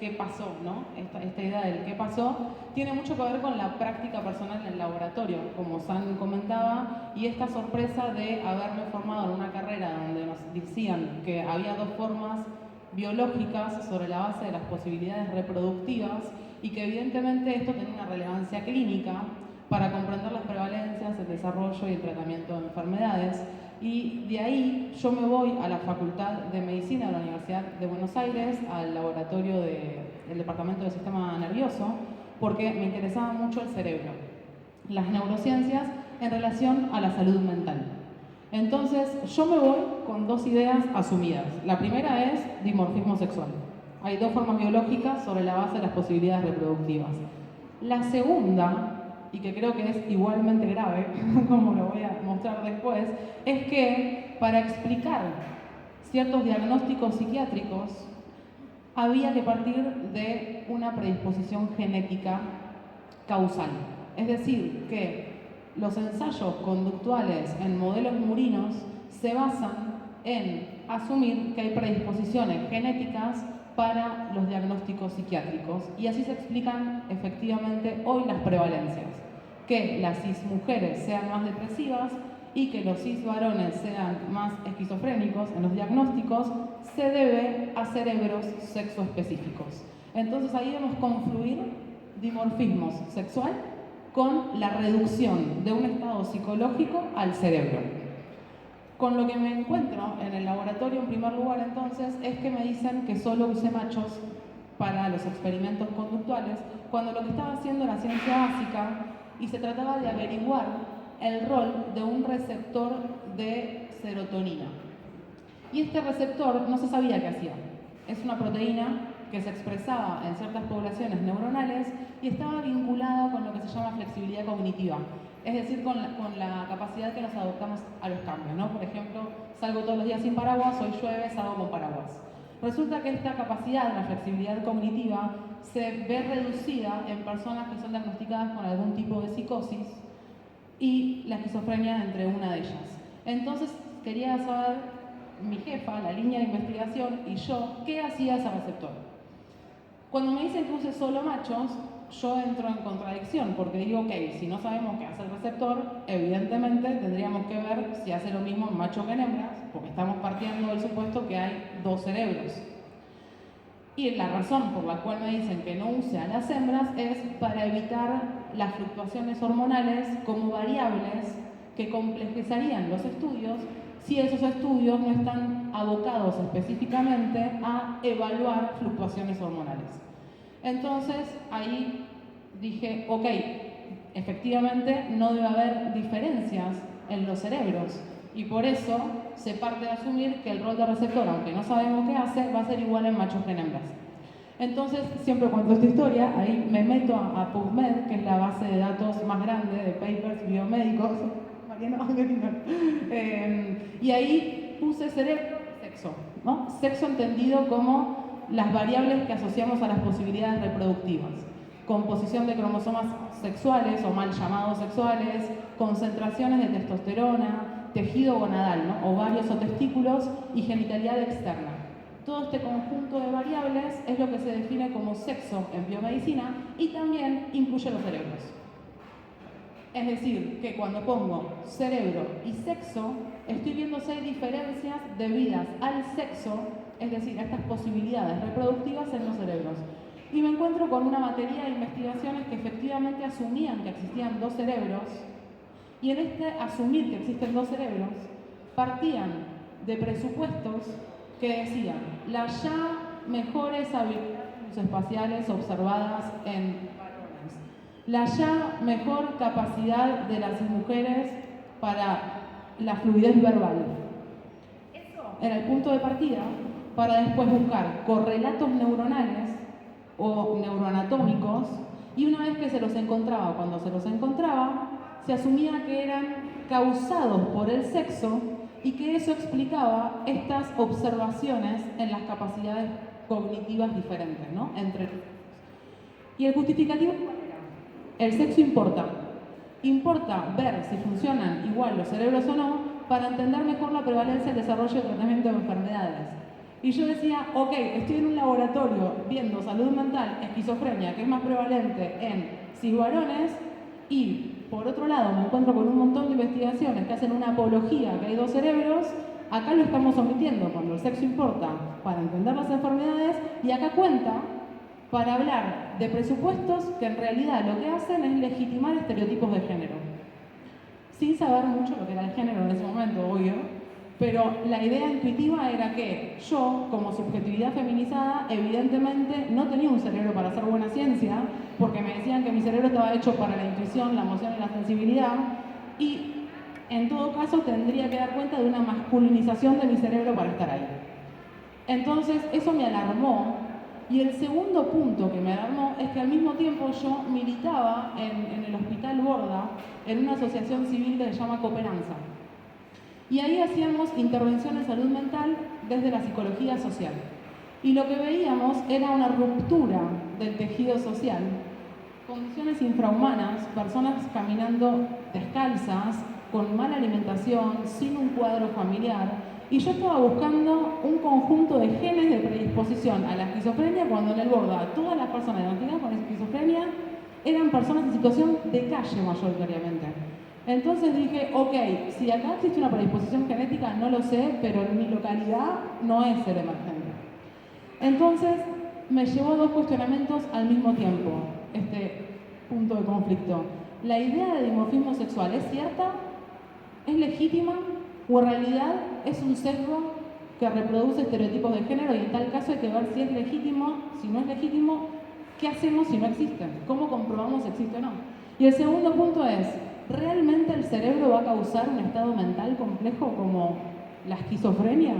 qué pasó, ¿no? Esta idea del qué pasó tiene mucho que ver con la práctica personal en el laboratorio, como San comentaba, y esta sorpresa de haberme formado en una carrera donde nos decían que había dos formas biológicas sobre la base de las posibilidades reproductivas y que evidentemente esto tenía una relevancia clínica para comprender las prevalencias, el desarrollo y el tratamiento de enfermedades. Y de ahí yo me voy a la Facultad de Medicina de la Universidad de Buenos Aires, al laboratorio del Departamento del Sistema Nervioso, porque me interesaba mucho el cerebro, las neurociencias en relación a la salud mental. Entonces yo me voy con dos ideas asumidas. La primera es dimorfismo sexual. Hay dos formas biológicas sobre la base de las posibilidades reproductivas. La segunda, y que creo que es igualmente grave, como lo voy a mostrar después, es que para explicar ciertos diagnósticos psiquiátricos había que partir de una predisposición genética causal. Es decir, que los ensayos conductuales en modelos murinos se basan en asumir que hay predisposiciones genéticas para los diagnósticos psiquiátricos y así se explican efectivamente hoy las prevalencias. Que las cismujeres sean más depresivas y que los cisvarones sean más esquizofrénicos en los diagnósticos se debe a cerebros sexoespecíficos. Entonces ahí vemos confluir dimorfismo sexual con la reducción de un estado psicológico al cerebro. Con lo que me encuentro en el laboratorio en primer lugar entonces es que me dicen que solo usé machos para los experimentos conductuales, cuando lo que estaba haciendo era ciencia básica y se trataba de averiguar el rol de un receptor de serotonina. Y este receptor no se sabía qué hacía. Es una proteína que se expresaba en ciertas poblaciones neuronales y estaba vinculada con lo que se llama flexibilidad cognitiva, es decir, con la capacidad que nos adoptamos a los cambios, ¿no? Por ejemplo, salgo todos los días sin paraguas, hoy llueve, salgo con paraguas. Resulta que esta capacidad, la flexibilidad cognitiva, se ve reducida en personas que son diagnosticadas con algún tipo de psicosis y la esquizofrenia entre una de ellas. Entonces quería saber, mi jefa, la línea de investigación y yo, ¿qué hacía ese receptor? Cuando me dicen que use solo machos, yo entro en contradicción, porque digo, ok, si no sabemos qué hace el receptor, evidentemente tendríamos que ver si hace lo mismo en machos que en hembras, porque estamos partiendo del supuesto que hay dos cerebros. Y la razón por la cual me dicen que no use a las hembras es para evitar las fluctuaciones hormonales como variables que complejizarían los estudios si esos estudios no están abocados específicamente a evaluar fluctuaciones hormonales. Entonces ahí dije, ok, efectivamente no debe haber diferencias en los cerebros y por eso se parte de asumir que el rol de receptor, aunque no sabemos qué hace, va a ser igual en machos que en hembras. Entonces, siempre cuento esta historia, ahí me meto a PubMed, que es la base de datos más grande de papers biomédicos, y ahí puse cerebro y sexo, ¿no? Sexo entendido como las variables que asociamos a las posibilidades reproductivas. Composición de cromosomas sexuales o mal llamados sexuales, concentraciones de testosterona, tejido gonadal, ¿no? Ovarios o testículos y genitalidad externa. Todo este conjunto de variables es lo que se define como sexo en biomedicina y también incluye los cerebros. Es decir, que cuando pongo cerebro y sexo, estoy viendo si hay diferencias debidas al sexo, es decir, a estas posibilidades reproductivas en los cerebros. Y me encuentro con una batería de investigaciones que efectivamente asumían que existían dos cerebros, y en este asumir que existen dos cerebros, partían de presupuestos que decían las ya mejores habilidades espaciales observadas en varones, la ya mejor capacidad de las mujeres para la fluidez verbal. Eso era el punto de partida para después buscar correlatos neuronales o neuroanatómicos, y una vez que se los encontraba, cuando se los encontraba, se asumía que eran causados por el sexo y que eso explicaba estas observaciones en las capacidades cognitivas diferentes, ¿no? Entre los. Y el justificativo, el sexo importa. Importa ver si funcionan igual los cerebros o no para entender mejor la prevalencia del desarrollo y tratamiento de enfermedades. Y yo decía, ok, estoy en un laboratorio viendo salud mental, esquizofrenia, que es más prevalente en cisvarones, y por otro lado me encuentro con un montón de investigaciones que hacen una apología que hay dos cerebros. Acá lo estamos omitiendo cuando el sexo importa para entender las enfermedades, y acá cuenta para hablar de presupuestos que en realidad lo que hacen es legitimar estereotipos de género. Sin saber mucho lo que era el género en ese momento, obvio, pero la idea intuitiva era que yo, como subjetividad feminizada, evidentemente no tenía un cerebro para hacer buena ciencia, porque me decían que mi cerebro estaba hecho para la intuición, la emoción y la sensibilidad, y en todo caso tendría que dar cuenta de una masculinización de mi cerebro para estar ahí. Entonces eso me alarmó, y el segundo punto que me alarmó es que al mismo tiempo yo militaba en el Hospital Borda, en una asociación civil que se llama Cooperanza. Y ahí hacíamos intervención en salud mental desde la psicología social. Y lo que veíamos era una ruptura del tejido social, condiciones infrahumanas, personas caminando descalzas, con mala alimentación, sin un cuadro familiar. Y yo estaba buscando un conjunto de genes de predisposición a la esquizofrenia, cuando en el Borda todas las personas diagnosticadas con esquizofrenia eran personas en situación de calle mayoritariamente. Entonces dije, ok, si acá existe una predisposición genética, no lo sé, pero en mi localidad no es ser emergente. Entonces me llevó a dos cuestionamientos al mismo tiempo, este punto de conflicto. ¿La idea de dimorfismo sexual es cierta? ¿Es legítima? ¿O en realidad es un sesgo que reproduce estereotipos de género, y en tal caso hay que ver si es legítimo? Si no es legítimo, ¿qué hacemos si no existe? ¿Cómo comprobamos si existe o no? Y el segundo punto es, ¿realmente el cerebro va a causar un estado mental complejo como la esquizofrenia?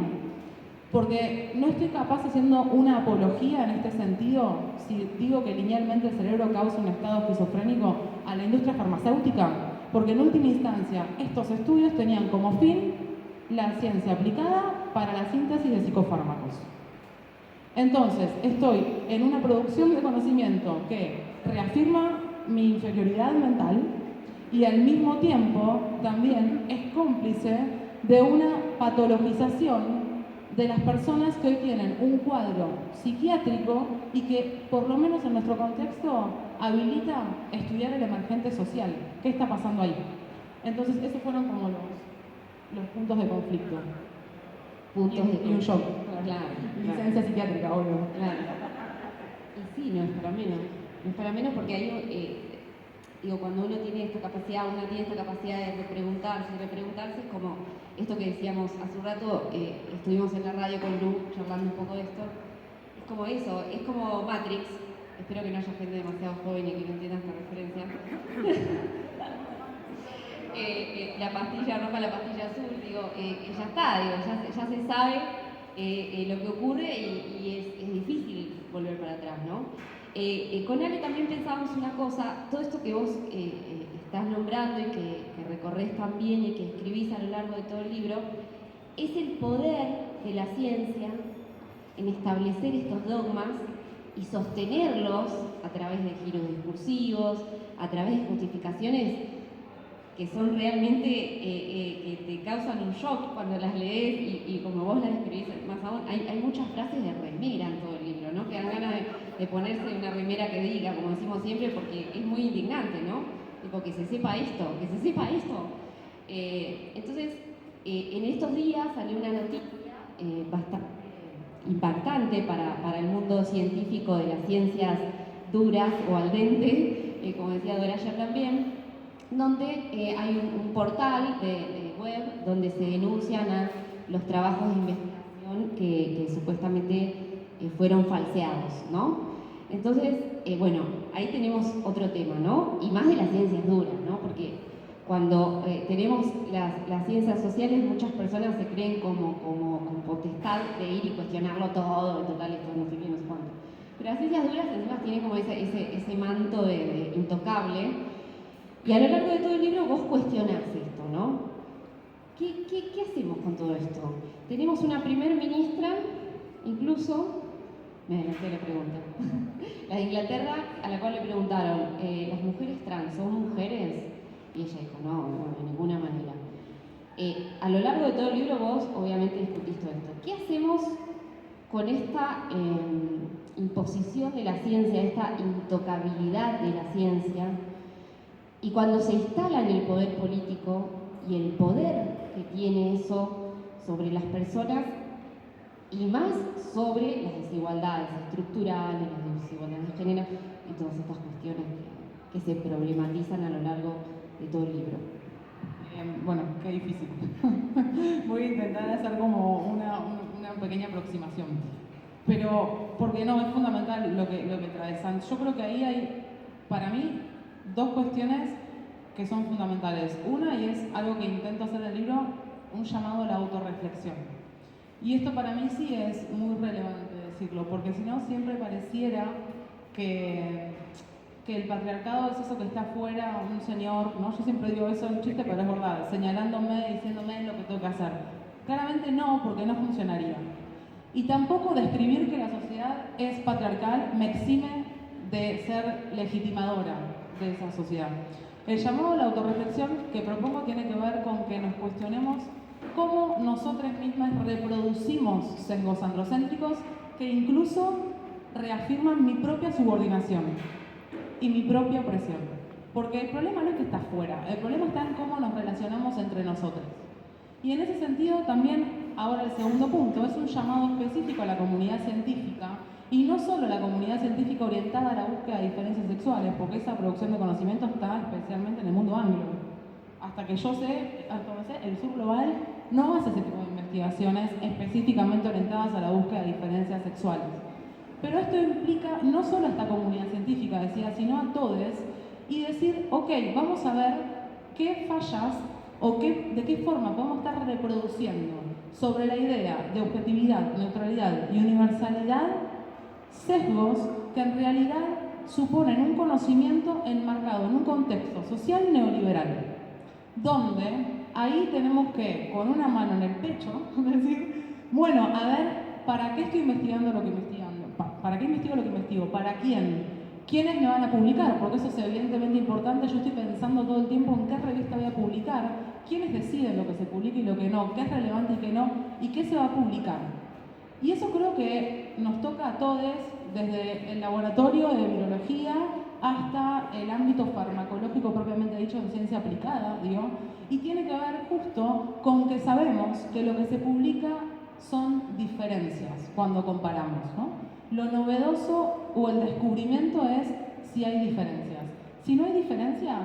Porque no estoy capaz haciendo una apología en este sentido si digo que linealmente el cerebro causa un estado esquizofrénico a la industria farmacéutica, porque en última instancia estos estudios tenían como fin la ciencia aplicada para la síntesis de psicofármacos. Entonces, estoy en una producción de conocimiento que reafirma mi inferioridad mental y al mismo tiempo también es cómplice de una patologización de las personas que hoy tienen un cuadro psiquiátrico y que, por lo menos en nuestro contexto, habilita estudiar el emergente social. ¿Qué está pasando ahí? Entonces, esos fueron como los puntos de conflicto. Y un shock. Claro. Licencia psiquiátrica, obvio. Claro. Y sí, no es para menos. No es para menos porque ahí, digo, cuando uno tiene esta capacidad, de preguntarse y repreguntarse, es como esto que decíamos hace un rato, estuvimos en la radio con Lu charlando un poco de esto. Es como eso, es como Matrix. Espero que no haya gente demasiado joven y que no entienda esta referencia. La pastilla roja, la pastilla azul, digo, ya está, digo, ya se sabe lo que ocurre y es difícil volver para atrás, ¿no? Con Ale también pensábamos una cosa, todo esto que vos estás nombrando y que recorres también y que escribís a lo largo de todo el libro, es el poder de la ciencia en establecer estos dogmas y sostenerlos a través de giros discursivos, a través de justificaciones que son realmente, que te causan un shock cuando las lees y como vos las describís más aún, hay muchas frases de remera en todo el libro, ¿no? Que dan ganas de ponerse una remera que diga, como decimos siempre, porque es muy indignante, ¿no? Tipo, que se sepa esto, que se sepa esto. Entonces, en estos días salió una noticia bastante impactante para el mundo científico de las ciencias duras o al dente, como decía Dora ayer también, donde hay un portal de web donde se denuncian a los trabajos de investigación que supuestamente fueron falseados, ¿no? Entonces, bueno, ahí tenemos otro tema, ¿no? Y más de las ciencias duras, ¿no? Porque cuando tenemos las ciencias sociales, muchas personas se creen como con potestad de ir y cuestionarlo todo, en total, esto no sé qué, no sé cuánto. Pero las ciencias duras encima tienen como ese manto de intocable. Y a lo largo de todo el libro vos cuestionás esto, ¿no? ¿Qué hacemos con todo esto? Tenemos una primer ministra, incluso, me adelanté la pregunta, la de Inglaterra, a la cual le preguntaron, ¿las mujeres trans son mujeres? Y ella dijo, no, de ninguna manera. A lo largo de todo el libro vos obviamente discutís todo esto. ¿Qué hacemos con esta imposición de la ciencia, esta intocabilidad de la ciencia, y cuando se instala en el poder político y el poder que tiene eso sobre las personas, y más sobre las desigualdades estructurales, las desigualdades de género y todas estas cuestiones que se problematizan a lo largo de todo el libro. Bueno, qué difícil. Voy a intentar hacer como una pequeña aproximación. Pero, porque no, es fundamental lo que trae Sanz. Yo creo que ahí hay, para mí, dos cuestiones que son fundamentales. Una, y es algo que intento hacer en el libro, un llamado a la autorreflexión. Y esto para mí sí es muy relevante decirlo, porque si no siempre pareciera que el patriarcado es eso que está afuera, un señor, ¿no? Yo siempre digo eso en chiste, pero es verdad, señalándome, diciéndome lo que tengo que hacer. Claramente no, porque no funcionaría. Y tampoco describir que la sociedad es patriarcal me exime de ser legitimadora de esa sociedad. El llamado a la autorreflexión que propongo tiene que ver con que nos cuestionemos cómo nosotras mismas reproducimos sesgos androcéntricos que incluso reafirman mi propia subordinación y mi propia opresión. Porque el problema no es que está afuera, el problema está en cómo nos relacionamos entre nosotros. Y en ese sentido también, ahora el segundo punto, es un llamado específico a la comunidad científica, y no solo la comunidad científica orientada a la búsqueda de diferencias sexuales, porque esa producción de conocimiento está especialmente en el mundo anglo. Hasta que yo sé, el sur global no hace ese tipo de investigaciones específicamente orientadas a la búsqueda de diferencias sexuales. Pero esto implica no solo a esta comunidad científica, decía, sino a todos, y decir, ok, vamos a ver qué fallas o de qué forma podemos estar reproduciendo sobre la idea de objetividad, neutralidad y universalidad sesgos que en realidad suponen un conocimiento enmarcado en un contexto social neoliberal, donde ahí tenemos que, con una mano en el pecho, decir, bueno, a ver, ¿para qué estoy investigando lo que investigando? ¿Para qué investigo lo que investigo? ¿Para quién? ¿Quiénes me van a publicar? Porque eso es evidentemente importante. Yo estoy pensando todo el tiempo en qué revista voy a publicar, quiénes deciden lo que se publica y lo que no, qué es relevante y qué no, y qué se va a publicar. Y eso creo que nos toca a todos, desde el laboratorio de virología hasta el ámbito farmacológico propiamente dicho en ciencia aplicada, digo, y tiene que ver justo con que sabemos que lo que se publica son diferencias cuando comparamos, ¿no? Lo novedoso o el descubrimiento es si hay diferencias. Si no hay diferencias,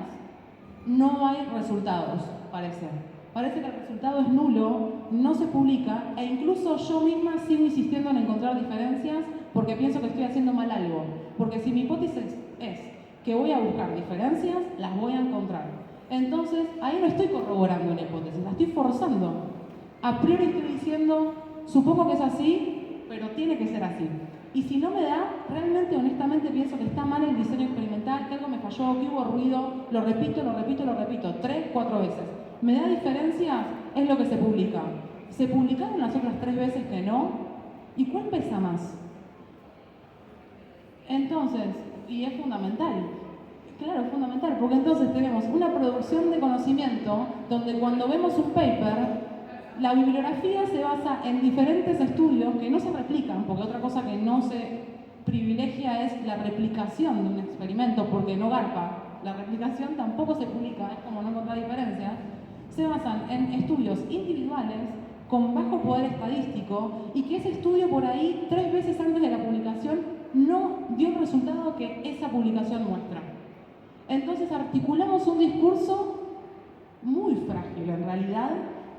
no hay resultados, parece. Parece que el resultado es nulo, no se publica, e incluso yo misma sigo insistiendo en encontrar diferencias porque pienso que estoy haciendo mal algo. Porque si mi hipótesis es que voy a buscar diferencias, las voy a encontrar. Entonces, ahí no estoy corroborando una hipótesis, la estoy forzando. A priori estoy diciendo, supongo que es así, pero tiene que ser así. Y si no me da, realmente, honestamente, pienso que está mal el diseño experimental, que algo me falló, que hubo ruido, lo repito, 3, 4 veces. ¿Me da diferencias? Es lo que se publica. ¿Se publicaron las otras 3 veces que no? ¿Y cuál pesa más? Entonces, y es fundamental. Claro, es fundamental, porque entonces tenemos una producción de conocimiento donde cuando vemos un paper, la bibliografía se basa en diferentes estudios que no se replican, porque otra cosa que no se privilegia es la replicación de un experimento, porque no garpa. La replicación tampoco se publica, es como no encontrar diferencias. Se basan en estudios individuales con bajo poder estadístico y que ese estudio por ahí 3 veces antes de la publicación no dio el resultado que esa publicación muestra. Entonces articulamos un discurso muy frágil en realidad,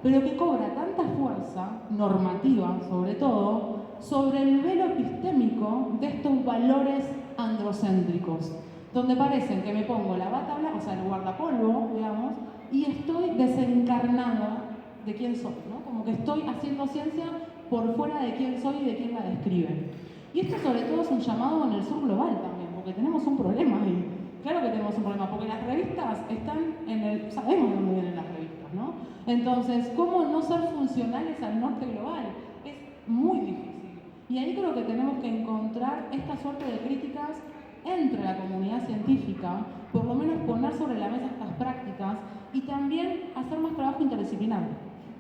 pero que cobra tanta fuerza normativa, sobre todo, sobre el velo epistémico de estos valores androcéntricos, donde parecen que me pongo la bata blanca, o sea, el guardapolvo, digamos, y estoy desencarnada de quién soy, ¿no? Como que estoy haciendo ciencia por fuera de quién soy y de quién la describe. Y esto sobre todo es un llamado en el sur global también, porque tenemos un problema ahí. Claro que tenemos un problema, porque las revistas están sabemos dónde vienen las revistas, ¿no? Entonces, ¿cómo no ser funcionales al norte global? Es muy difícil. Y ahí creo que tenemos que encontrar esta suerte de críticas entre la comunidad científica, por lo menos poner sobre la mesa estas prácticas y también hacer más trabajo interdisciplinar,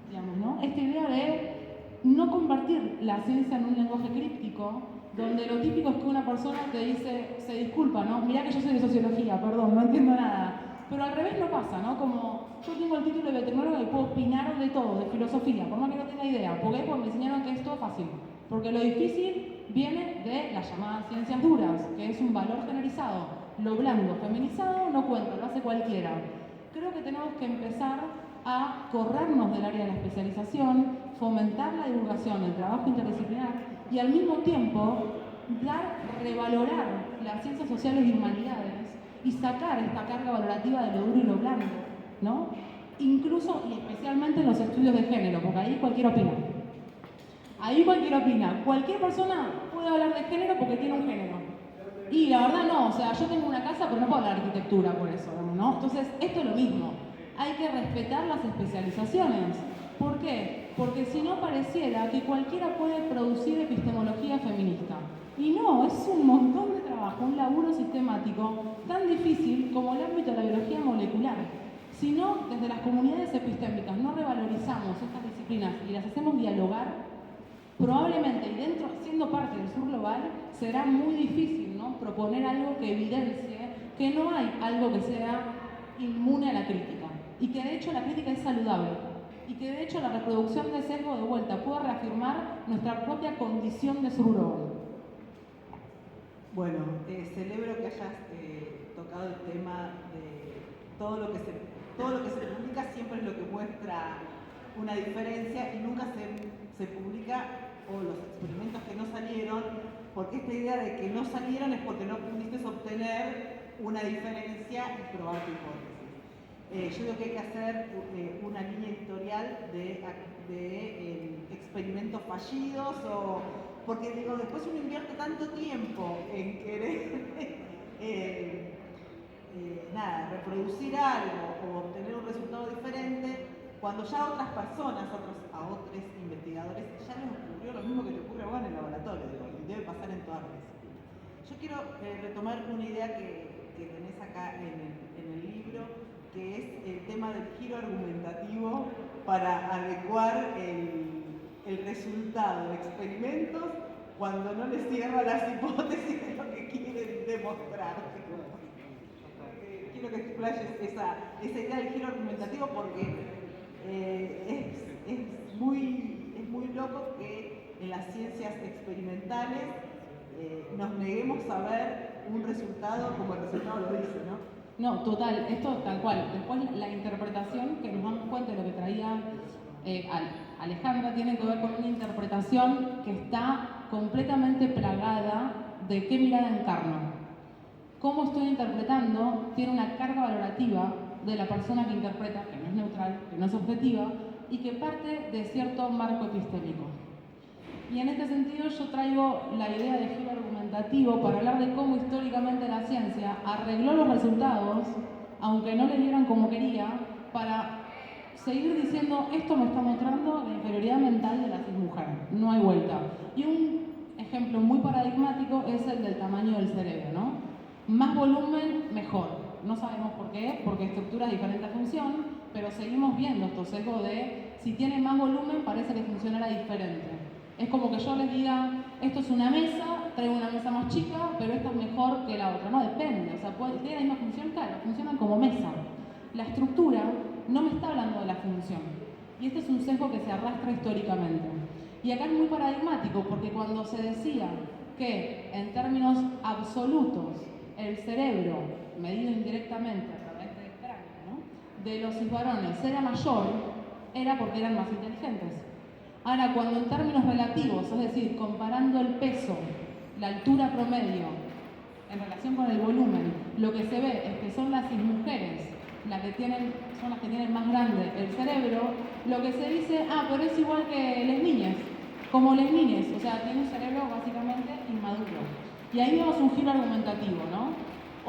digamos, ¿no? Esta idea de no convertir la ciencia en un lenguaje críptico, donde lo típico es que una persona te dice, se disculpa, ¿no? Mirá que yo soy de sociología, perdón, no entiendo nada. Pero al revés no pasa, ¿no? Como yo tengo el título de veterinario y puedo opinar de todo, de filosofía, por más que no tenga idea. ¿Por qué? Porque me enseñaron que es todo fácil. Porque lo difícil viene de las llamadas ciencias duras, que es un valor generalizado. Lo blando, feminizado, no cuenta, lo hace cualquiera. Creo que tenemos que empezar a corrernos del área de la especialización, fomentar la divulgación, el trabajo interdisciplinar y al mismo tiempo revalorar las ciencias sociales y humanidades y sacar esta carga valorativa de lo duro y lo blando, ¿no? Incluso y especialmente en los estudios de género, porque ahí cualquiera opina. Ahí cualquiera opina. Cualquier persona puede hablar de género porque tiene un género. Y la verdad no, o sea, yo tengo una casa pero no puedo hablar de arquitectura por eso, ¿no? Entonces, esto es lo mismo. Hay que respetar las especializaciones. ¿Por qué? Porque si no pareciera que cualquiera puede producir epistemología feminista. Y no, es un montón de trabajo, un laburo sistemático tan difícil como el ámbito de la biología molecular. Si no, desde las comunidades epistémicas no revalorizamos estas disciplinas y las hacemos dialogar, probablemente, y dentro, siendo parte del sur global, será muy difícil, ¿no?, proponer algo que evidencie que no hay algo que sea inmune a la crítica y que de hecho la crítica es saludable y que de hecho la reproducción de sesgo de vuelta puede reafirmar nuestra propia condición de sur global. Bueno, celebro que hayas tocado el tema de todo lo que se publica siempre es lo que muestra una diferencia y nunca se publica, o los experimentos que no salieron, porque esta idea de que no salieron es porque no pudiste obtener una diferencia y probar tu hipótesis. Yo digo que hay que hacer una línea editorial de experimentos fallidos, porque digo, después uno invierte tanto tiempo en querer reproducir algo o obtener un resultado diferente, cuando ya otras personas, a otros investigadores, ya les ocurrió lo mismo que te ocurre a vos en el laboratorio, y debe pasar en todas las disciplinas. Yo quiero retomar una idea que tenés acá en el libro, que es el tema del giro argumentativo para adecuar el resultado de experimentos cuando no les cierra las hipótesis de lo que quieren demostrar. Quiero que explayes esa idea del giro argumentativo porque es muy loco que en las ciencias experimentales nos neguemos a ver un resultado como el resultado lo dice, ¿no? No, total, esto tal cual. Después la interpretación, que nos damos cuenta de lo que traía Alejandra, tiene que ver con una interpretación que está completamente plagada de qué mirada encarno. Cómo estoy interpretando tiene una carga valorativa de la persona que interpreta, que no es neutral, que no es objetiva, y que parte de cierto marco epistémico. Y en este sentido yo traigo la idea de giro argumentativo para hablar de cómo históricamente la ciencia arregló los resultados, aunque no le dieran como quería, para seguir diciendo esto me está mostrando la inferioridad mental de la cismujer, no hay vuelta. Y un ejemplo muy paradigmático es el del tamaño del cerebro, ¿no? Más volumen, mejor. No sabemos por qué, porque estructura diferente función, pero seguimos viendo estos sesgos de si tiene más volumen parece que funcionará diferente. Es como que yo les diga, esto es una mesa, traigo una mesa más chica, pero esta es mejor que la otra. No, depende, o sea, tiene la misma función, claro, funcionan como mesa. La estructura no me está hablando de la función. Y este es un sesgo que se arrastra históricamente. Y acá es muy paradigmático, porque cuando se decía que en términos absolutos el cerebro, medido indirectamente a través del cráneo, ¿no?, de los cisvarones era mayor, era porque eran más inteligentes. Ahora, cuando en términos relativos, es decir, comparando el peso, la altura promedio en relación con el volumen, lo que se ve es que son las cismujeres son las que tienen más grande el cerebro, lo que se dice, pero es igual que las niñas, como las niñas, o sea, tiene un cerebro básicamente inmaduro. Y ahí vemos un giro argumentativo, ¿no?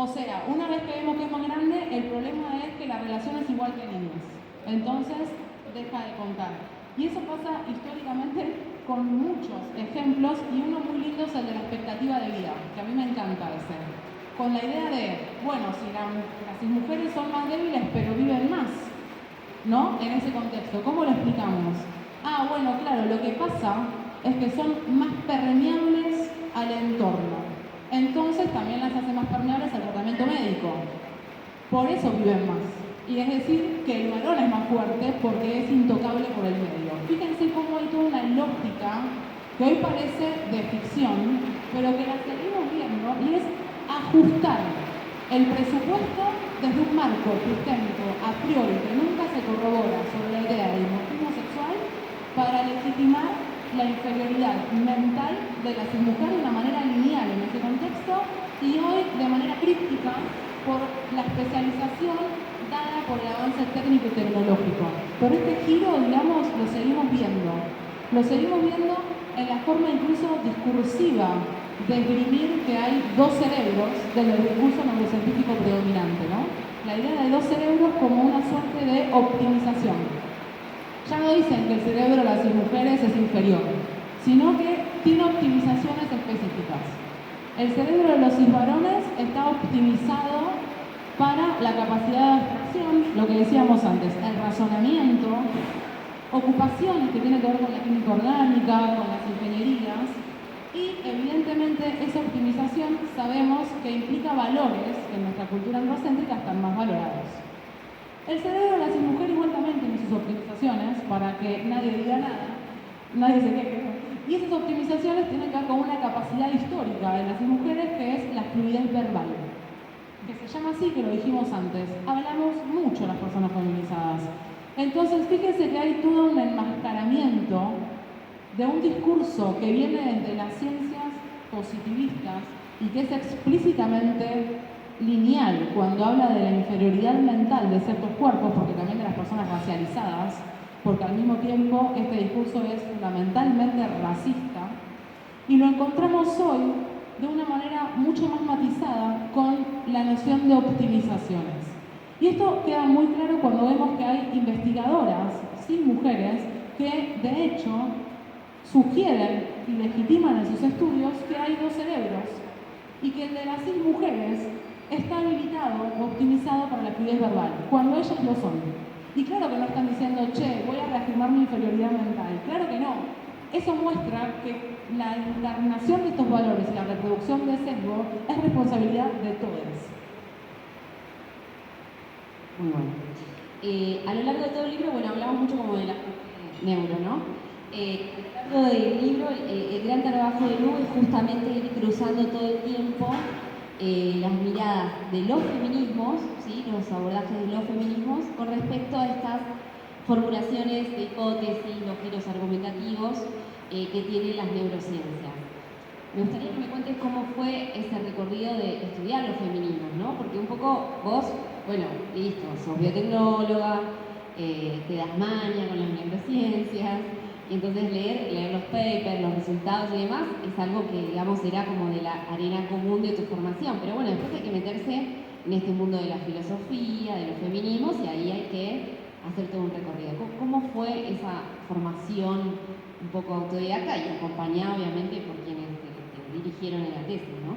O sea, una vez que vemos que es más grande, el problema es que la relación es igual que niñas. Entonces, deja de contar. Y eso pasa históricamente con muchos ejemplos, y uno muy lindo es el de la expectativa de vida, que a mí me encanta ese. Con la idea de, bueno, si las mujeres son más débiles, pero viven más, ¿no? En ese contexto, ¿cómo lo explicamos? Ah, bueno, claro, lo que pasa es que son más permeables al entorno. Entonces también las hace más permeables al tratamiento médico. Por eso viven más. Y es decir, que el varón es más fuerte porque es intocable por el medio. Fíjense cómo hay toda una lógica que hoy parece de ficción, pero que la seguimos viendo, y es ajustar el presupuesto desde un marco epistémico a priori que nunca se corrobora sobre la idea del dimorfismo sexual para legitimar la inferioridad mental de la mujer de una manera lineal en ese contexto y hoy de manera críptica por la especialización dada por el avance técnico y tecnológico. Pero este giro, digamos, lo seguimos viendo. Lo seguimos viendo en la forma incluso discursiva de esgrimir que hay dos cerebros desde el discurso neurocientífico predominante, ¿no? La idea de dos cerebros como una suerte de optimización. Ya no dicen que el cerebro de las mujeres es inferior, sino que tiene optimizaciones específicas. El cerebro de los cisvarones está optimizado para la capacidad de abstracción, lo que decíamos antes, el razonamiento, ocupaciones que tienen que ver con la química orgánica, con las ingenierías, y evidentemente esa optimización sabemos que implica valores que en nuestra cultura androcéntrica están más valorados. El cerebro de la cismujer igual también tiene sus optimizaciones para que nadie diga nada, nadie se queje. Y esas optimizaciones tienen que ver con una capacidad histórica de las cismujeres que es la fluidez verbal, que se llama así, que lo dijimos antes. Hablamos mucho las personas feminizadas. Entonces, fíjense que hay todo un enmascaramiento de un discurso que viene desde las ciencias positivistas y que es explícitamente lineal cuando habla de la inferioridad mental de ciertos cuerpos, porque también de las personas racializadas, porque al mismo tiempo este discurso es fundamentalmente racista, y lo encontramos hoy de una manera mucho más matizada con la noción de optimizaciones. Y esto queda muy claro cuando vemos que hay investigadoras, sin mujeres, que de hecho sugieren y legitiman en sus estudios que hay dos cerebros y que el de las cis mujeres está habilitado o optimizado para la fluidez verbal, cuando ellas lo son. Y claro que no están diciendo, che, voy a reafirmar mi inferioridad mental. Claro que no. Eso muestra que la encarnación de estos valores y la reproducción de sesgo es responsabilidad de todos. Muy bueno. A lo largo de todo el libro, bueno, hablamos mucho como de la neuro, ¿no? A lo largo del libro, el gran trabajo de Lu es justamente ir cruzando todo el tiempo las miradas de los feminismos, ¿sí? Los abordajes de los feminismos con respecto a estas formulaciones de hipótesis, los giros argumentativos que tienen las neurociencias. Me gustaría que me cuentes cómo fue ese recorrido de estudiar los feminismos, ¿no? Porque un poco vos, bueno, listo, sos biotecnóloga, te das maña con las neurociencias, y entonces leer los papers, los resultados y demás es algo que, digamos, era como de la arena común de tu formación. Pero bueno, después hay que meterse en este mundo de la filosofía, de los feminismos, y ahí hay que hacer todo un recorrido. ¿Cómo fue esa formación un poco autodidacta y acompañada, obviamente, por quienes te dirigieron en la tesis, ¿no?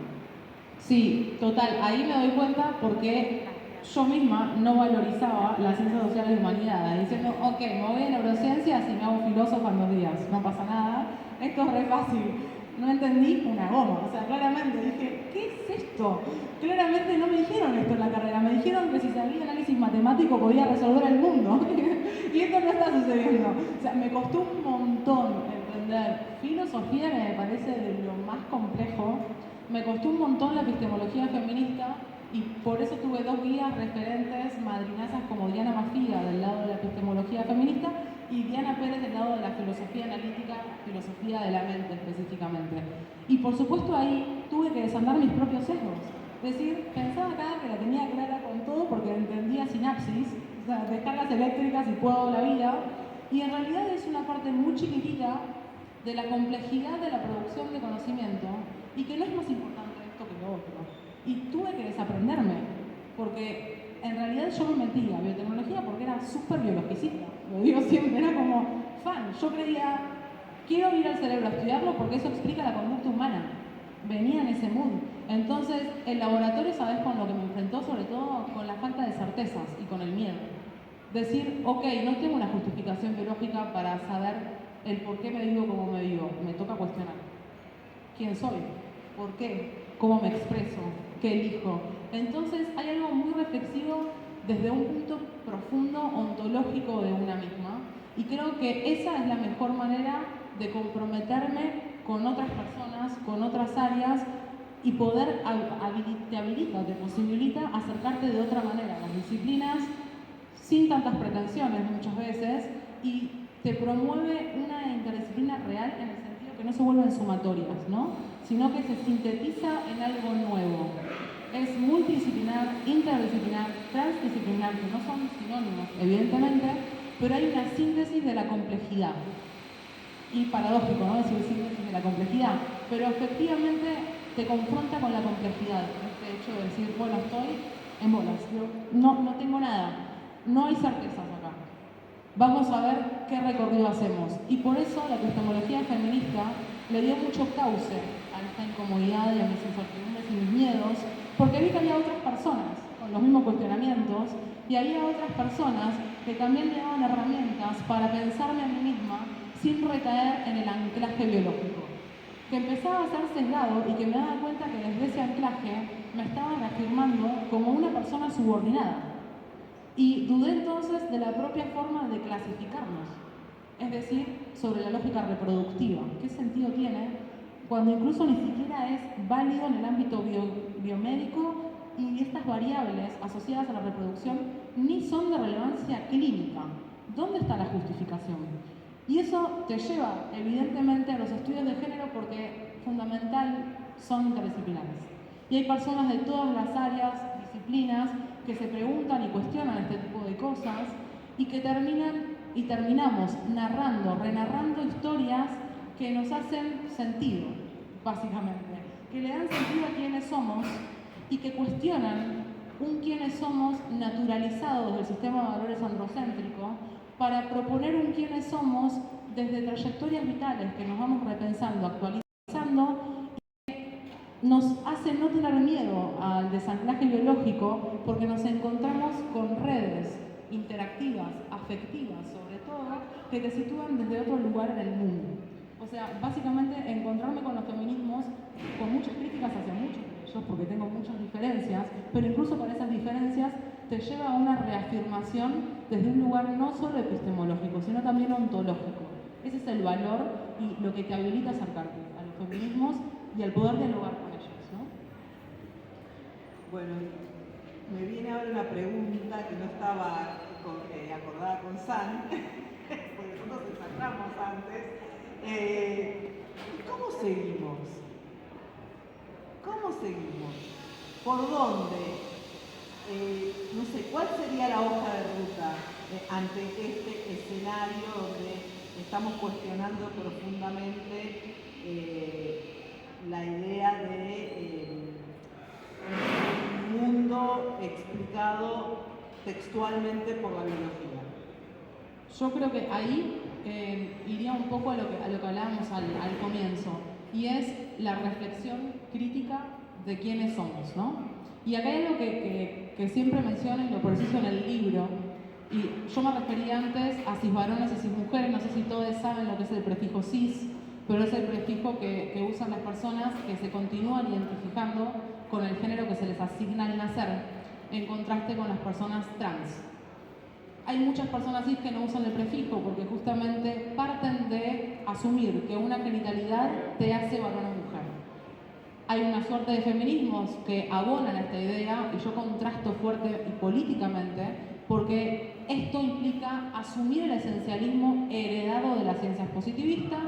Sí, total. Ahí me doy cuenta porque yo misma no valorizaba las ciencias sociales de humanidades, diciendo, ok, me voy a neurociencias y me hago filósofo en 2 días, no pasa nada, esto es re fácil. No entendí una goma, o sea, claramente dije, ¿qué es esto? Claramente no me dijeron esto en la carrera, me dijeron que si sabía análisis matemático podía resolver el mundo, y esto no está sucediendo. O sea, me costó un montón entender filosofía, que me parece de lo más complejo, me costó un montón la epistemología feminista, y por eso tuve 2 guías referentes madrinazas como Diana Mafiga del lado de la epistemología feminista y Diana Pérez del lado de la filosofía analítica, filosofía de la mente específicamente. Y por supuesto ahí tuve que desandar mis propios sesgos. Es decir, pensaba acá que la tenía clara con todo porque entendía sinapsis, o sea, descargas eléctricas y puedo la vida, y en realidad es una parte muy chiquitita de la complejidad de la producción de conocimiento y que no es más importante esto que lo otro. Y tuve que desaprenderme, porque en realidad yo me metí a biotecnología porque era súper biologicista, lo digo siempre, era como fan. Yo creía, quiero ir al cerebro a estudiarlo porque eso explica la conducta humana. Venía en ese mood. Entonces, el laboratorio, ¿sabes con lo que me enfrentó? Sobre todo con la falta de certezas y con el miedo. Decir, ok, no tengo una justificación biológica para saber el por qué me vivo como me vivo, me toca cuestionar. ¿Quién soy? ¿Por qué? ¿Cómo me expreso? ¿Qué elijo? Entonces hay algo muy reflexivo desde un punto profundo, ontológico de una misma, y creo que esa es la mejor manera de comprometerme con otras personas, con otras áreas, y poder te habilita, te posibilita acercarte de otra manera a las disciplinas sin tantas pretensiones muchas veces, y te promueve una interdisciplina real en el sentido que no se vuelven sumatorias, ¿no? Sino que se sintetiza en algo nuevo. Es multidisciplinar, interdisciplinar, transdisciplinar, que no son sinónimos, evidentemente, pero hay una síntesis de la complejidad. Y paradójico, ¿no? Decir síntesis de la complejidad, pero efectivamente te confronta con la complejidad. Este hecho de decir, bueno, estoy en bolas, no tengo nada, no hay certezas acá. Vamos a ver qué recorrido hacemos. Y por eso la epistemología feminista le dio mucho cauce a esta incomodidad y a mis incertidumbres y mis miedos, porque vi que había otras personas con los mismos cuestionamientos y había otras personas que también me daban herramientas para pensarme a mí misma sin recaer en el anclaje biológico, que empezaba a ser sesgado y que me daba cuenta que desde ese anclaje me estaban afirmando como una persona subordinada. Y dudé entonces de la propia forma de clasificarnos, es decir, sobre la lógica reproductiva. ¿Qué sentido tiene cuando incluso ni siquiera es válido en el ámbito biomédico y estas variables asociadas a la reproducción ni son de relevancia clínica? ¿Dónde está la justificación? Y eso te lleva, evidentemente, a los estudios de género porque fundamental son interdisciplinares. Y hay personas de todas las áreas, disciplinas, que se preguntan y cuestionan este tipo de cosas y que terminamos narrando, renarrando historias que nos hacen sentido, básicamente, que le dan sentido a quiénes somos y que cuestionan un quiénes somos naturalizado desde el sistema de valores androcéntrico para proponer un quiénes somos desde trayectorias vitales que nos vamos repensando, actualizando, y que nos hace no tener miedo al desanclaje biológico porque nos encontramos con redes interactivas, afectivas sobre todo, que te sitúan desde otro lugar en el mundo. O sea, básicamente encontrarme con los feminismos con muchas críticas hacia muchos de ellos, porque tengo muchas diferencias, pero incluso con esas diferencias te lleva a una reafirmación desde un lugar no solo epistemológico, sino también ontológico. Ese es el valor y lo que te habilita a acercarte a los feminismos y al poder dialogar con ellos, ¿no? Bueno, me viene ahora una pregunta que no estaba acordada con San, porque nosotros ensayamos antes. ¿Cómo seguimos? ¿Cómo seguimos? ¿Por dónde? No sé, ¿cuál sería la hoja de ruta ante este escenario donde estamos cuestionando profundamente la idea de un mundo explicado textualmente por la biología? Yo creo que ahí iría un poco a lo que hablábamos al comienzo, y es la reflexión crítica de quiénes somos, ¿no? Y acá hay algo que siempre menciono y lo preciso en el libro, y yo me refería antes a cisvarones y cismujeres, no sé si todos saben lo que es el prefijo cis, pero es el prefijo que usan las personas que se continúan identificando con el género que se les asigna al nacer, en contraste con las personas trans. Hay muchas personas cis que no usan el prefijo porque justamente parten de asumir que una genitalidad te hace varón o mujer. Hay una suerte de feminismos que abonan esta idea, y yo contrasto fuerte y políticamente, porque esto implica asumir el esencialismo heredado de las ciencias positivistas,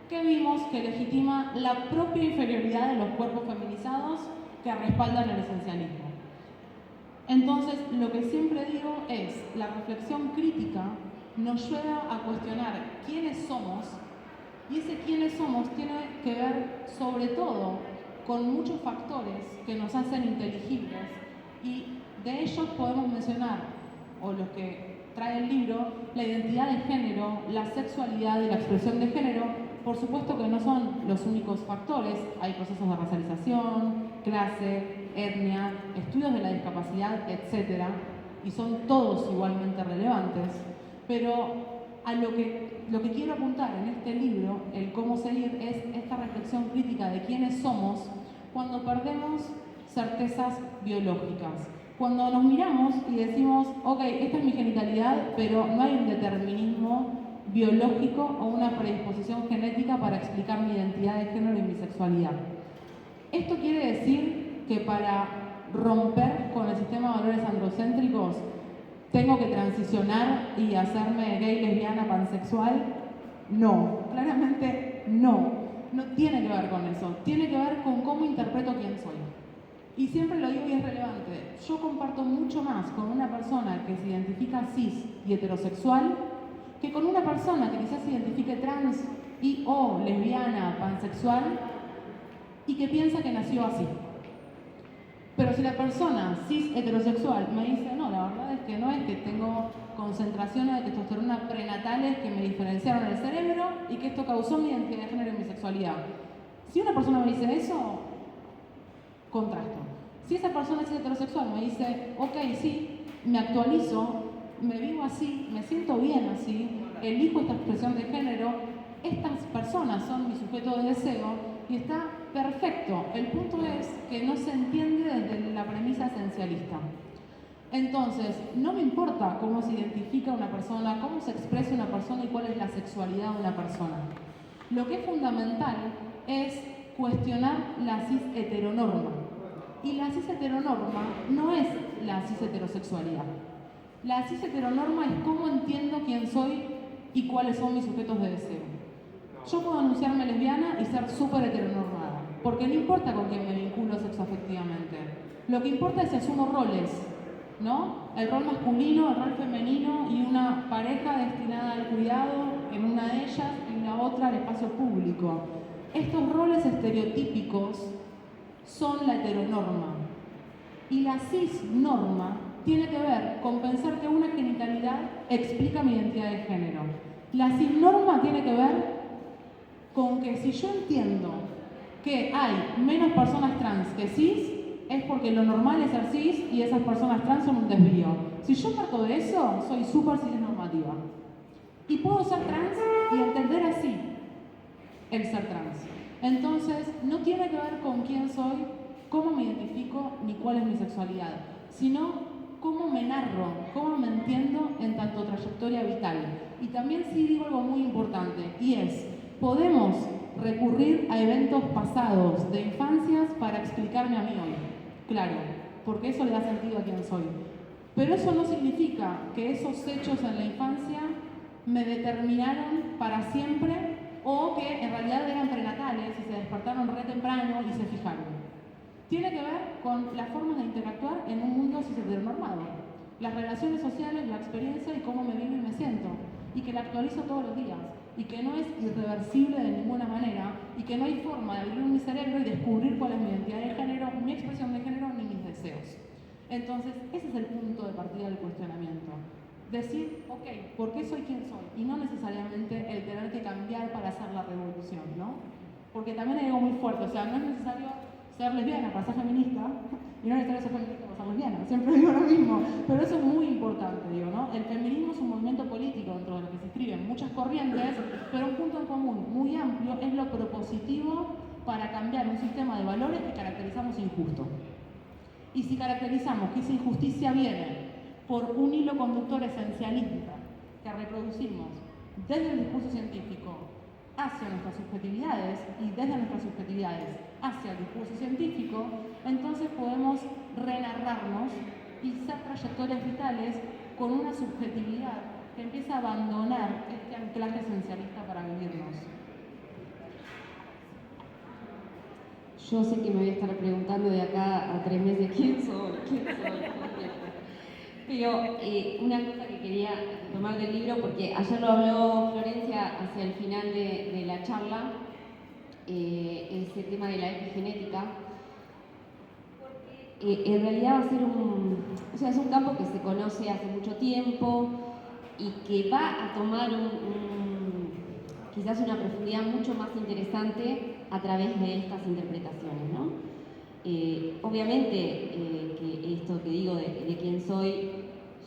que vimos que legitima la propia inferioridad de los cuerpos feminizados que respaldan el esencialismo. Entonces, lo que siempre digo es, la reflexión crítica nos lleva a cuestionar quiénes somos, y ese quiénes somos tiene que ver sobre todo con muchos factores que nos hacen inteligibles, y de ellos podemos mencionar, o los que trae el libro, la identidad de género, la sexualidad y la expresión de género. Por supuesto que no son los únicos factores, hay procesos de racialización, clase, etnia, estudios de la discapacidad, etc. Y son todos igualmente relevantes, pero a lo que quiero apuntar en este libro, el cómo seguir, es esta reflexión crítica de quiénes somos cuando perdemos certezas biológicas. Cuando nos miramos y decimos, ok, esta es mi genitalidad, pero no hay un determinismo biológico o una predisposición genética para explicar mi identidad de género y mi sexualidad. Esto quiere decir que para romper con el sistema de valores androcéntricos tengo que transicionar y hacerme gay, lesbiana, pansexual. No, claramente no. No tiene que ver con eso. Tiene que ver con cómo interpreto quién soy. Y siempre lo digo y es relevante. Yo comparto mucho más con una persona que se identifica cis y heterosexual que con una persona que quizás se identifique trans y o lesbiana, pansexual y que piensa que nació así. Pero si la persona cis heterosexual me dice, no, la verdad es que no es que tengo concentraciones de testosterona prenatales que me diferenciaron el cerebro y que esto causó mi identidad de género y mi sexualidad. Si una persona me dice eso, contrasto. Si esa persona es heterosexual me dice, ok, sí, me actualizo, me vivo así, me siento bien así, elijo esta expresión de género, estas personas son mi sujeto de deseo y está perfecto. El punto es que no se entiende desde la premisa esencialista. Entonces, no me importa cómo se identifica una persona, cómo se expresa una persona y cuál es la sexualidad de una persona. Lo que es fundamental es cuestionar la cis heteronorma. Y la cis heteronorma no es la cis heterosexualidad. La cis heteronorma es cómo entiendo quién soy y cuáles son mis sujetos de deseo. Yo puedo anunciarme lesbiana y ser súper heteronormada, porque no importa con quién me vinculo sexoafectivamente. Lo que importa es si asumo roles, ¿no? El rol masculino, el rol femenino y una pareja destinada al cuidado en una de ellas y en la otra al espacio público. Estos roles estereotípicos son la heteronorma. Y la cisnorma tiene que ver con pensar que una genitalidad explica mi identidad de género. La cisnorma tiene que ver con que si yo entiendo que hay menos personas trans que cis, es porque lo normal es ser cis y esas personas trans son un desvío. Si yo parto de eso, soy súper cisnormativa. Y puedo ser trans y entender así el ser trans. Entonces, no tiene que ver con quién soy, cómo me identifico, ni cuál es mi sexualidad, sino cómo me narro, cómo me entiendo en tanto trayectoria vital. Y también sí digo algo muy importante, y es, podemos recurrir a eventos pasados de infancias para explicarme a mí hoy. Claro, porque eso le da sentido a quién soy. Pero eso no significa que esos hechos en la infancia me determinaron para siempre o que en realidad eran prenatales y se despertaron re temprano y se fijaron. Tiene que ver con las formas de interactuar en un mundo cis-heteronormado. Las relaciones sociales, la experiencia y cómo me vivo y me siento. Y que la actualizo todos los días. Y que no es irreversible de ninguna manera. Y que no hay forma de abrir mi cerebro y descubrir cuál es mi identidad de género, mi expresión de género ni mis deseos. Entonces, ese es el punto de partida del cuestionamiento. Decir, ok, ¿por qué soy quien soy? Y no necesariamente el tener que cambiar para hacer la revolución, ¿no? Porque también hay algo muy fuerte, o sea, no es necesario ser lesbiana para ser feminista y no es necesario ser feminista para ser lesbiana, siempre digo lo mismo, pero eso es muy importante, digo, ¿no? El feminismo es un movimiento político dentro de lo que se escriben muchas corrientes, pero un punto en común muy amplio es lo propositivo para cambiar un sistema de valores que caracterizamos injusto. Y si caracterizamos que esa injusticia viene por un hilo conductor esencialista que reproducimos desde el discurso científico hacia nuestras subjetividades y desde nuestras subjetividades hacia el discurso científico, entonces podemos renarrarnos y ser trayectorias vitales con una subjetividad que empieza a abandonar este anclaje esencialista para vivirnos. Yo sé que me voy a estar preguntando de acá a 3 meses quién soy. Pero una cosa que quería tomar del libro, porque ayer lo habló Florencia hacia el final de la charla, ese tema de la epigenética, porque en realidad va a ser es un campo que se conoce hace mucho tiempo y que va a tomar quizás una profundidad mucho más interesante a través de estas interpretaciones, ¿no? Obviamente que esto que digo de quién soy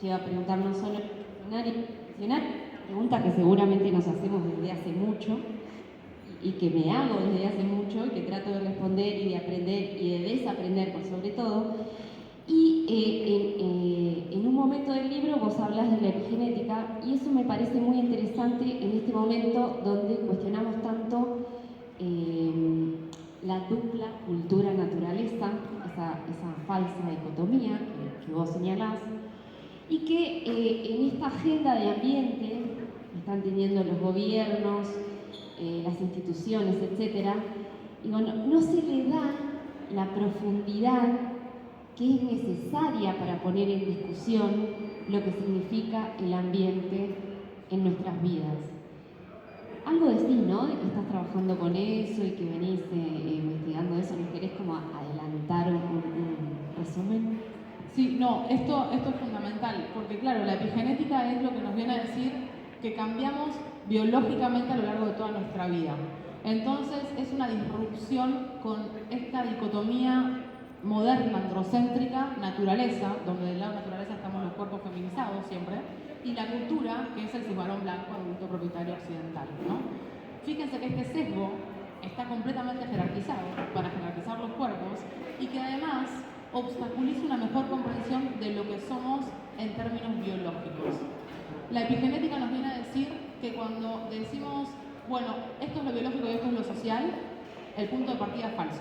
lleva a preguntar no solo personal y profesional, pregunta que seguramente nos hacemos desde hace mucho y que me hago desde hace mucho y que trato de responder y de aprender y de desaprender por sobre todo. Y en un momento del libro vos hablas de la epigenética y eso me parece muy interesante en este momento donde cuestionamos tanto la dupla cultura-naturaleza, esa falsa dicotomía que vos señalás, y que en esta agenda de ambiente que están teniendo los gobiernos, las instituciones, etc., digo, no se le da la profundidad que es necesaria para poner en discusión lo que significa el ambiente en nuestras vidas. Algo decís, ¿no? De que estás trabajando con eso y que venís investigando eso. ¿Nos querés como adelantar un resumen? Sí, no, esto es fundamental, porque claro, la epigenética es lo que nos viene a decir que cambiamos biológicamente a lo largo de toda nuestra vida. Entonces es una disrupción con esta dicotomía moderna, androcéntrica, naturaleza, donde del lado de naturaleza estamos los cuerpos feminizados siempre, y la cultura, que es el cisvarón blanco, adulto propietario occidental, ¿no? Fíjense que este sesgo está completamente jerarquizado para jerarquizar los cuerpos y que además obstaculiza una mejor comprensión de lo que somos en términos biológicos. La epigenética nos viene a decir que cuando decimos, bueno, esto es lo biológico y esto es lo social, el punto de partida es falso.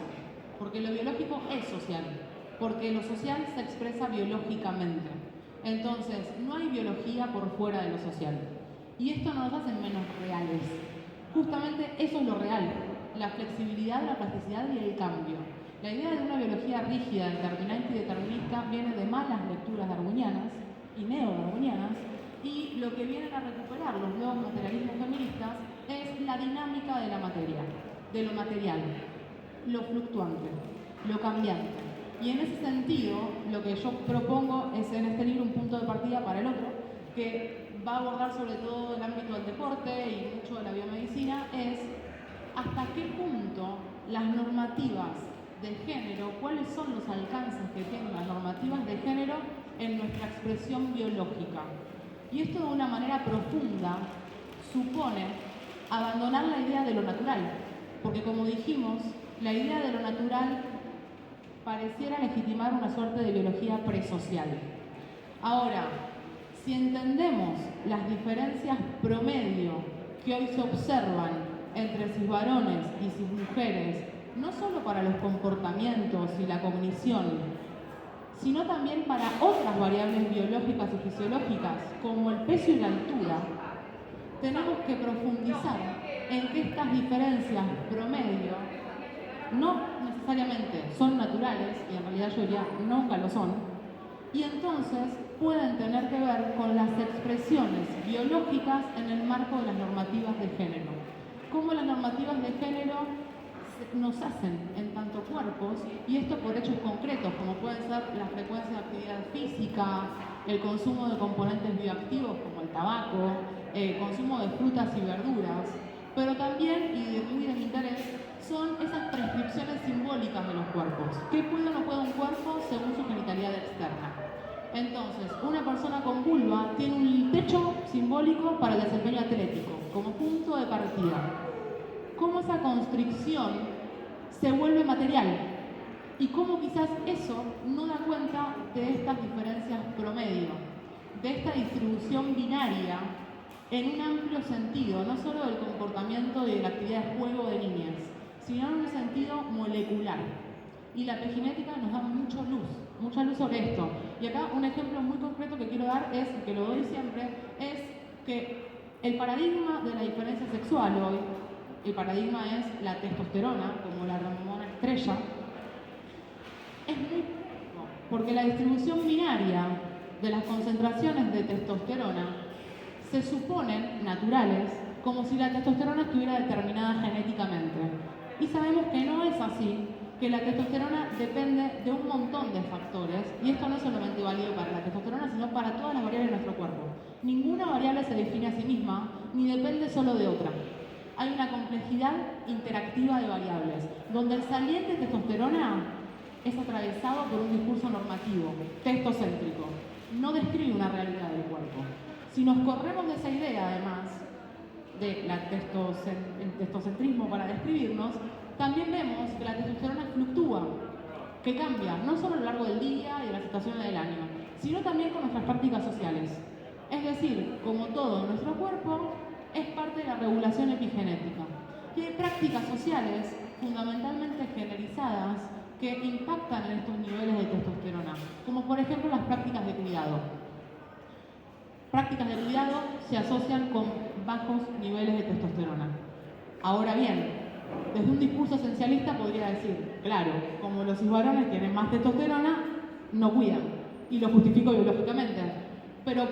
Porque lo biológico es social, porque lo social se expresa biológicamente. Entonces, no hay biología por fuera de lo social. Y esto no nos hace menos reales. Justamente eso es lo real, la flexibilidad, la plasticidad y el cambio. La idea de una biología rígida, determinante y determinista viene de malas lecturas darwinianas y neodarwinianas, y lo que vienen a recuperar los nuevos materialismos feministas es la dinámica de la materia, de lo material, lo fluctuante, lo cambiante. Y en ese sentido, lo que yo propongo es en este libro un punto de partida para el otro, que va a abordar sobre todo el ámbito del deporte y mucho de la biomedicina, es hasta qué punto las normativas de género, cuáles son los alcances que tienen las normativas de género en nuestra expresión biológica. Y esto de una manera profunda supone abandonar la idea de lo natural, porque como dijimos, la idea de lo natural pareciera legitimar una suerte de biología presocial. Ahora, si entendemos las diferencias promedio que hoy se observan entre cisvarones y cismujeres, no solo para los comportamientos y la cognición, sino también para otras variables biológicas y fisiológicas, como el peso y la altura, tenemos que profundizar en que estas diferencias promedio no necesariamente son naturales, y en realidad yo diría nunca lo son, y entonces pueden tener que ver con las expresiones biológicas en el marco de las normativas de género. Cómo las normativas de género nos hacen en tanto cuerpos, y esto por hechos concretos, como pueden ser la frecuencia de actividad física, el consumo de componentes bioactivos como el tabaco, el consumo de frutas y verduras, pero también, y de muy de mi interés, son esas prescripciones simbólicas de los cuerpos. ¿Qué puede o no puede un cuerpo según su genitalidad externa? Entonces, una persona con vulva tiene un techo simbólico para el desempeño atlético, como punto de partida. Cómo esa constricción se vuelve material y cómo quizás eso no da cuenta de estas diferencias promedio, de esta distribución binaria en un amplio sentido, no solo del comportamiento y de la actividad de juego de niñas, sino en un sentido molecular. Y la epigenética nos da mucha luz sobre esto. Y acá un ejemplo muy concreto que quiero dar es, que lo doy siempre, es que el paradigma de la diferencia sexual hoy, el paradigma es la testosterona como la hormona estrella, es muy porque la distribución binaria de las concentraciones de testosterona se suponen naturales, como si la testosterona estuviera determinada genéticamente. Y sabemos que no es así, que la testosterona depende de un montón de factores, y esto no es solamente válido para la testosterona, sino para todas las variables de nuestro cuerpo. Ninguna variable se define a sí misma, ni depende solo de otra. Hay una complejidad interactiva de variables, donde el saliente testosterona es atravesado por un discurso normativo, testocéntrico. No describe una realidad del cuerpo, Si nos corremos de esa idea, además, de el testocentrismo para describirnos, también vemos que la testosterona fluctúa, que cambia, no solo a lo largo del día y de las estaciones del año, sino también con nuestras prácticas sociales. Es decir, como todo en nuestro cuerpo, es parte de la regulación epigenética. Y hay prácticas sociales fundamentalmente generizadas que impactan en estos niveles de testosterona, como por ejemplo las prácticas de cuidado. Prácticas de cuidado se asocian con bajos niveles de testosterona. Ahora bien, desde un discurso esencialista podría decir, claro, como los cisvarones tienen más testosterona, no cuidan, y lo justifico biológicamente. Pero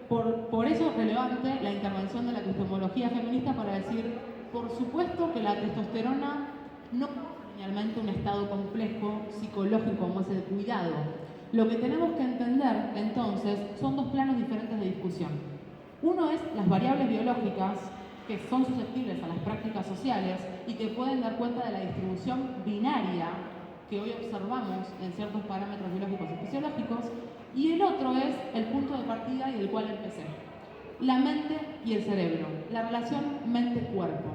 por eso es relevante la intervención de la epistemología feminista para decir, por supuesto que la testosterona no es realmente un estado complejo psicológico como es el cuidado. Lo que tenemos que entender, entonces, son dos planos diferentes de discusión. Uno es las variables biológicas, que son susceptibles a las prácticas sociales y que pueden dar cuenta de la distribución binaria que hoy observamos en ciertos parámetros biológicos y fisiológicos, y el otro es el punto de partida y del cual empecé. La mente y el cerebro, la relación mente-cuerpo.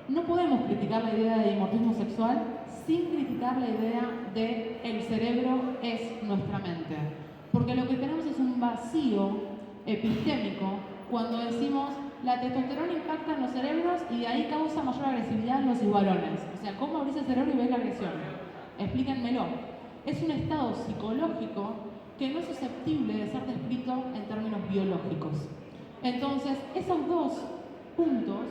No podemos criticar la idea de dimorfismo sexual sin criticar la idea de el cerebro es nuestra mente. Porque lo que tenemos es un vacío epistémico cuando decimos la testosterona impacta en los cerebros y de ahí causa mayor agresividad en los cisvarones. O sea, ¿cómo abrís el cerebro y ves la agresión? Explíquenmelo. Es un estado psicológico que no es susceptible de ser descrito en términos biológicos. Entonces, esos dos puntos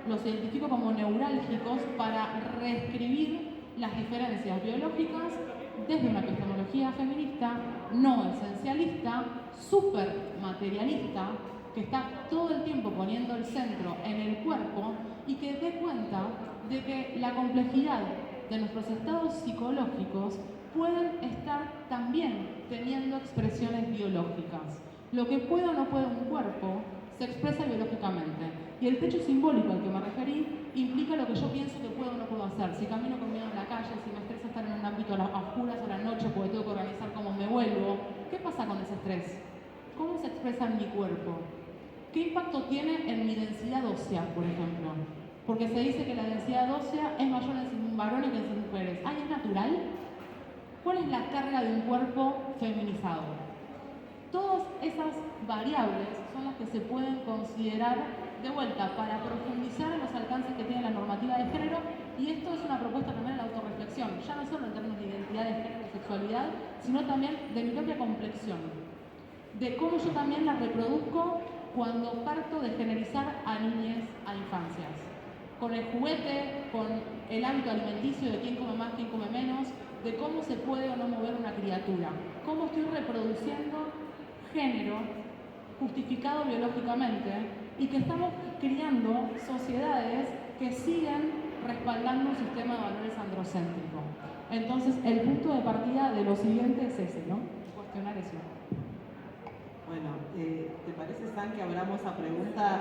los identifico como neurálgicos para reescribir las diferencias biológicas desde una epistemología feminista, no esencialista, súper materialista, que está todo el tiempo poniendo el centro en el cuerpo y que dé cuenta de que la complejidad de nuestros estados psicológicos pueden estar también teniendo expresiones biológicas. Lo que puede o no puede un cuerpo se expresa biológicamente. Y el techo simbólico al que me referí implica lo que yo pienso que puedo o no puedo hacer. Si camino con miedo en la calle, si me estresa estar en un ámbito a oscuras o a la noche porque tengo que organizar cómo me vuelvo. ¿Qué pasa con ese estrés? ¿Cómo se expresa en mi cuerpo? ¿Qué impacto tiene en mi densidad ósea, por ejemplo? Porque se dice que la densidad ósea es mayor en varones que en mujeres. ¿Ah, es natural? ¿Cuál es la carga de un cuerpo feminizado? Todas esas variables son las que se pueden considerar de vuelta para profundizar en los alcances que tiene la normativa de género, y esto es una propuesta también de la autorreflexión, ya no solo en términos de identidad de género y sexualidad, sino también de mi propia complexión, de cómo yo también la reproduzco cuando parto de generizar a niñas, a infancias, con el juguete, con el hábito alimenticio de quién come más, quién come menos, de cómo se puede o no mover una criatura, cómo estoy reproduciendo género justificado biológicamente y que estamos criando sociedades que siguen respaldando un sistema de valores androcéntrico. Entonces, el punto de partida de lo siguiente es ese, ¿no? Cuestionar eso. Bueno, ¿te parece, San, que abramos a preguntas